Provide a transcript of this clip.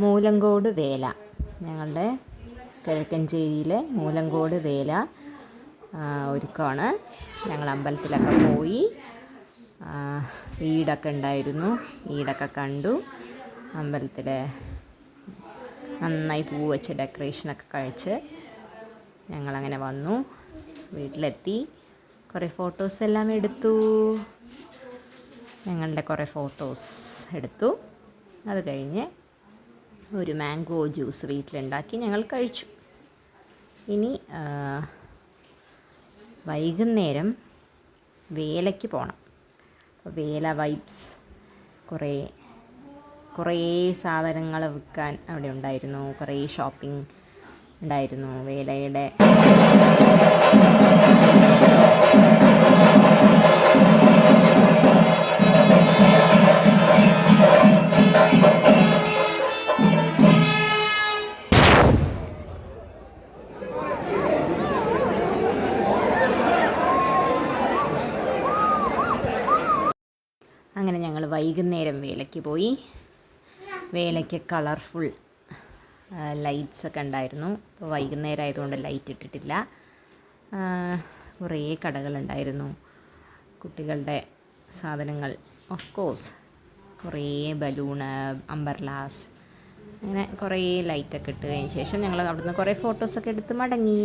മൂലങ്കോട് വേല, ഞങ്ങളുടെ കിഴക്കഞ്ചേരിയിലെ മൂലങ്കോട് വേല ഒരുക്കമാണ്. ഞങ്ങൾ അമ്പലത്തിലൊക്കെ പോയി, ഈടൊക്കെ ഉണ്ടായിരുന്നു, ഈടൊക്കെ കണ്ടു. അമ്പലത്തിൽ നന്നായി പൂ വെച്ച് ഡെക്കറേഷനൊക്കെ കഴിച്ച് ഞങ്ങളങ്ങനെ വന്നു. വീട്ടിലെത്തി കുറേ ഫോട്ടോസ് എല്ലാം എടുത്തു. ഞങ്ങളുടെ കുറേ ഫോട്ടോസ് എടുത്തു. അത് കഴിഞ്ഞ് ഒരു മാംഗോ ജ്യൂസ് വീട്ടിലുണ്ടാക്കി ഞങ്ങൾ കഴിച്ചു. ഇനി വൈകുന്നേരം വേലയ്ക്ക് പോകണം. അപ്പോൾ വേല വൈബ്സ്, കുറേ സാധനങ്ങൾ വിൽക്കാൻ അവിടെ ഉണ്ടായിരുന്നു. കുറേ ഷോപ്പിംഗ് ഉണ്ടായിരുന്നു വേലയുടെ. അങ്ങനെ ഞങ്ങൾ വൈകുന്നേരം വേലയ്ക്ക് പോയി. വേലയ്ക്ക് കളർഫുൾ ലൈറ്റ്സൊക്കെ ഉണ്ടായിരുന്നു. അപ്പോൾ വൈകുന്നേരം ആയതുകൊണ്ട് ലൈറ്റ് ഇട്ടിട്ടില്ല. കുറേ കടകളുണ്ടായിരുന്നു, കുട്ടികളുടെ സാധനങ്ങൾ, ഓഫ് കോഴ്സ് കുറേ ബലൂണ്, അംബർലാസ്, അങ്ങനെ കുറേ ലൈറ്റൊക്കെ ഇട്ട് കഴിഞ്ഞ ശേഷം ഞങ്ങൾ അവിടുന്ന് കുറേ ഫോട്ടോസൊക്കെ എടുത്ത് മടങ്ങി.